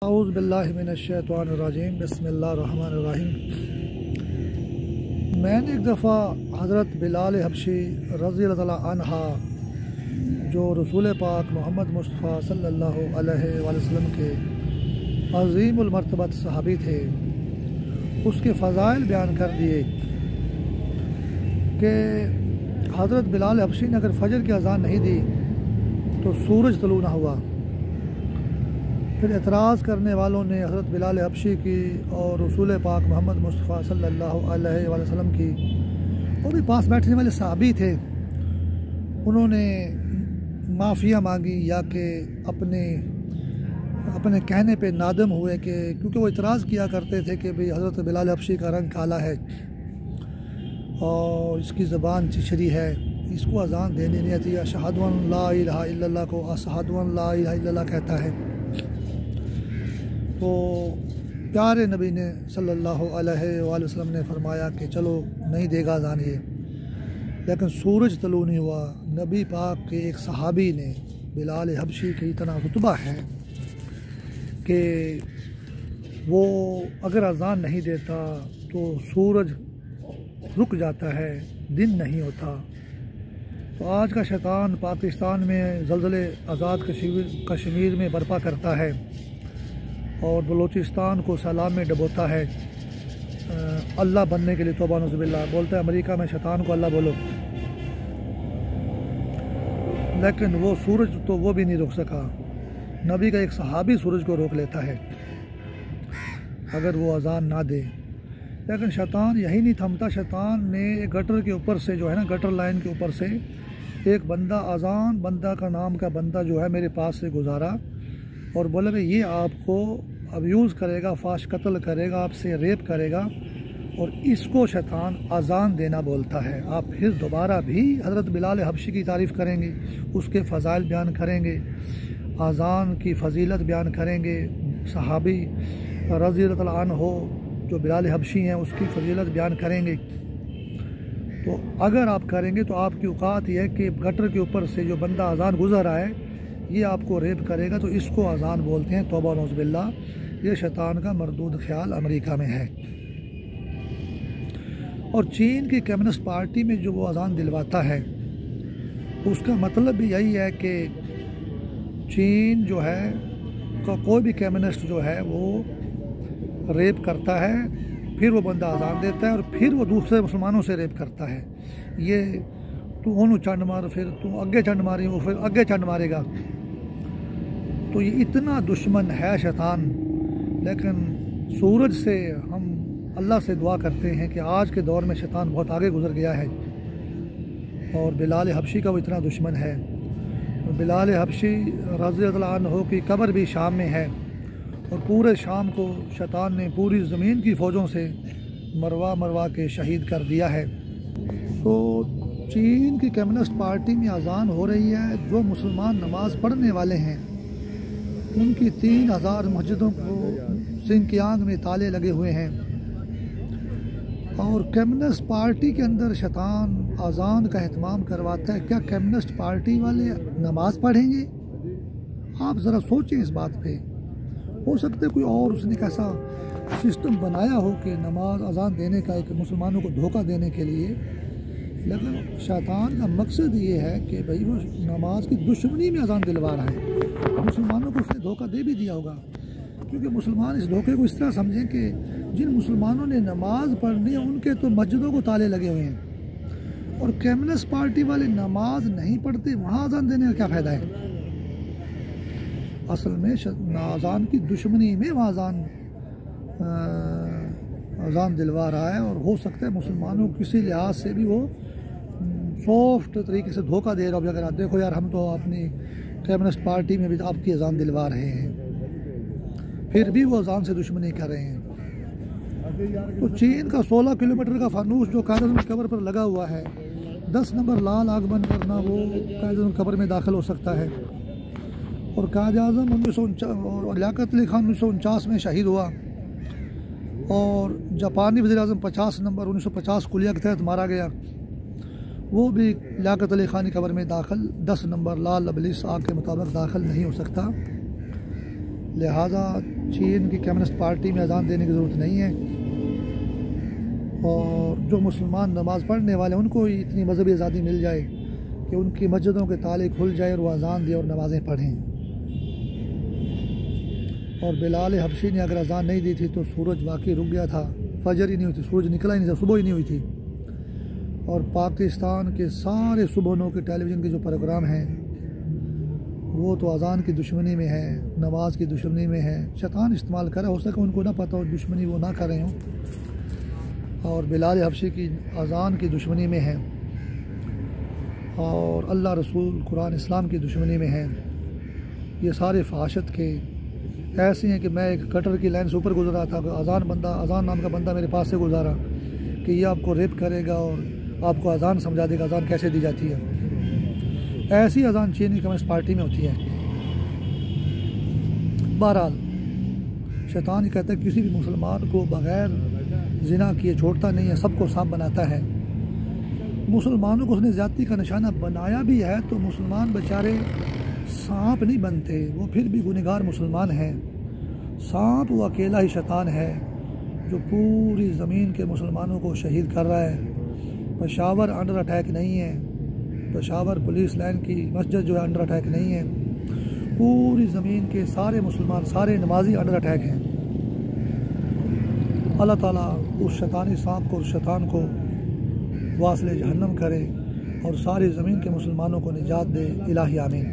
औज़ु बिल्लाहि मिनश्शैतानिर्रजीम बिस्मिल्लाहिर्रहमानिर्रहीम। मैंने एक दफ़ा हज़रत बिलाल हबशी रज़ियल्लाहु तआला अन्हा जो रसूल पाक मोहम्मद मुस्तफ़ा सल्लल्लाहु अलैहि वसल्लम के अज़ीमुल मर्तबत सहाबी थे, उसके फ़ज़ाइल बयान कर दिए कि हज़रत बिलाल हबशी ने अगर फ़जर की अज़ान नहीं दी तो सूरज तलू ना हुआ। फिर एतराज़ करने वालों ने हज़रत बिलाल हबशी की और रसूल पाक मोहम्मद मुस्तफ़ा सल्लल्लाहु अलैहि वसल्लम की, वो भी पास बैठने वाले सहाबी थे, उन्होंने माफ़िया मांगी या कि अपने कहने पे नादम हुए कि क्योंकि वो इतराज़ किया करते थे कि भाई हज़रत बिलाल हबशी का रंग काला है और इसकी ज़बान चिछरी है, इसको अज़ान देनी नहीं आती। अशहदु अन ला इलाहा इल्लल्लाह को अशहदु अन ला इलाहा इल्लल्लाह कहता है। तो प्यारे नबी ने सल्लल्लाहु अलैहि वसल्लम ने फरमाया कि चलो नहीं देगा अज़ान ये, लेकिन सूरज तलू नहीं हुआ। नबी पाक के एक सहाबी ने, बिलाल हबशी की इतना रुतबा है कि वो अगर अज़ान नहीं देता तो सूरज रुक जाता है, दिन नहीं होता। तो आज का शैतान पाकिस्तान में ज़लज़ले आज़ाद कश्मीर में बर्पा करता है और बलूचिस्तान को सैलाब में डबोता है अल्लाह बनने के लिए। तौबा नौज़ुबिल्लाह बोलता है अमेरिका में शैतान को अल्लाह बोलो, लेकिन वो सूरज तो वो भी नहीं रोक सका। नबी का एक सहाबी सूरज को रोक लेता है अगर वो अज़ान ना दे। लेकिन शैतान यही नहीं थमता, शैतान ने गटर के ऊपर से जो है ना, गटर लाइन के ऊपर से एक बंदा, अज़ान बंदा का नाम का बंदा जो है मेरे पास से गुजारा और बोला भाई ये आपको अब्यूज़ करेगा, फाश कत्ल करेगा, आपसे रेप करेगा, और इसको शैतान अज़ान देना बोलता है। आप फिर दोबारा भी हज़रत बिलाल हबशी की तारीफ़ करेंगे, उसके फ़ज़ाइल बयान करेंगे, अज़ान की फ़जीलत बयान करेंगे, सहाबी रज़ियल्लाहु तआला अन्हु जो बिलाल हबशी हैं उसकी फ़जीलत बयान करेंगे। तो अगर आप करेंगे तो आपकी औकात यह है कि गटर के ऊपर से जो बंदा अज़ान गुज़र रहा है ये आपको रेप करेगा, तो इसको अज़ान बोलते हैं। तौबा नौज़ुबिल्लाह, ये शैतान का मरदूद ख्याल अमेरिका में है। और चीन की कम्युनिस्ट पार्टी में जो वो अज़ान दिलवाता है उसका मतलब भी यही है कि चीन जो है कोई भी कम्युनिस्ट जो है वो रेप करता है, फिर वो बंदा अज़ान देता है और फिर वो दूसरे मुसलमानों से रेप करता है। ये तू ओनू चंड मार, फिर तू अगे चंड मारी, वो फिर अगे चंड मारेगा। तो ये इतना दुश्मन है शैतान। लेकिन सूरज से हम अल्लाह से दुआ करते हैं कि आज के दौर में शैतान बहुत आगे गुजर गया है और बिलाल हबशी का वो इतना दुश्मन है। बिलाल हबशी रज़ियल्लाहु अन्हु की कब्र भी शाम में है और पूरे शाम को शैतान ने पूरी ज़मीन की फ़ौजों से मरवा के शहीद कर दिया है। तो चीन की कम्युनिस्ट पार्टी में अज़ान हो रही है। जो मुसलमान नमाज़ पढ़ने वाले हैं उनकी 3000 मस्जिदों को सिंकियांग में ताले लगे हुए हैं और कम्युनिस्ट पार्टी के अंदर शैतान अज़ान का एहतमाम करवाता है। क्या कम्युनिस्ट पार्टी वाले नमाज़ पढ़ेंगे? आप ज़रा सोचें इस बात पे। हो सकता है कोई और उसने कैसा सिस्टम बनाया हो कि नमाज अज़ान देने का, एक मुसलमानों को धोखा देने के लिए। लेकिन शैतान का मकसद ये है कि भाई वो नमाज की दुश्मनी में अज़ान दिलवा रहा है। मुसलमानों को उसने धोखा दे भी दिया होगा, क्योंकि मुसलमान इस धोखे को इस तरह समझें कि जिन मुसलमानों ने नमाज पढ़नी है उनके तो मस्जिदों को ताले लगे हुए हैं और कम्युनिस्ट पार्टी वाले नमाज नहीं पढ़ते, वहाँ अज़ान देने का क्या फ़ायदा है? असल में अज़ान की दुश्मनी में वह अज़ान दिलवा रहा है और हो सकता है मुसलमानों को किसी लिहाज से भी वो सॉफ्ट तरीके से धोखा दे रहा हो। अगर आप देखो यार, हम तो अपनी कम्युनिस्ट पार्टी में भी आपकी अज़ान दिलवा रहे हैं, फिर भी वो अज़ान से दुश्मनी कर रहे हैं। तो चीन का 16 किलोमीटर का फानूस जो कायद कब्र पर लगा हुआ है, 10 नंबर लाल आग बंद करना, वो कायद कब्र में दाखिल हो सकता है। और कायद आज़म 1949 और लियाकत अली खान 1949 में शहीद हुआ और जापानी वज़ीर आज़म 50 नंबर 1950 कुलिया के तहत मारा गया। वो भी लियाकत अली खान की कब्र में दाखिल 10 नंबर लाल अबलिस आग के मुताबिक दाखिल नहीं हो सकता। लिहाजा चीन की कम्युनिस्ट पार्टी में अजान देने की ज़रूरत नहीं है, और जो मुसलमान नमाज़ पढ़ने वाले उनको इतनी मजहबी आज़ादी मिल जाए कि उनकी मस्जिदों के ताले खुल जाए और वो अजान दे और नमाज़ें पढ़ें। और बिलाल हबशी ने अगर अजान नहीं दी थी तो सूरज वाकई रुक गया था, फजर ही नहीं हुई थी, सूरज निकला ही नहीं था, सुबह ही नहीं हुई थी। और पाकिस्तान के सारे सुबहों के टेलीविज़न के जो प्रोग्राम हैं वो तो अजान की दुश्मनी में है, नमाज की दुश्मनी में है। शैतान इस्तेमाल करे, हो सके उनको ना पता हो दुश्मनी वो ना कर रहे हों। और बिलाल हबशी की अजान की दुश्मनी में है, और अल्लाह रसूल कुरान इस्लाम की दुश्मनी में है। ये सारे फहाशत के ऐसे हैं कि मैं एक कटर की लाइन से ऊपर गुजरा था, अजान नाम का बंदा मेरे पास से गुजारा कि ये आपको रेप करेगा और आपको अजान समझा देगा अजान कैसे दी जाती है। ऐसी अजान चीन की कम्युनिस्ट पार्टी में होती है। बहरहाल शैतान ही कहता है किसी भी मुसलमान को बग़ैर जिना किए छोड़ता नहीं है, सबको सांप बनाता है। मुसलमानों को उसने ज़्यादती का निशाना बनाया भी है तो मुसलमान बेचारे सांप नहीं बनते, वो फिर भी गुनहगार मुसलमान हैं। सांप वो अकेला ही शैतान है जो पूरी ज़मीन के मुसलमानों को शहीद कर रहा है। पेशावर अंडर अटैक नहीं है, पेशावर पुलिस लाइन की मस्जिद जो है अंडर अटैक नहीं है, पूरी ज़मीन के सारे मुसलमान, सारे नमाजी अंडर अटैक हैं। अल्लाह ताला उस शैतानी सांप को, उस शैतान को वासिले जहन्नम करे और सारी ज़मीन के मुसलमानों को निजात दे। इलाही आमीन।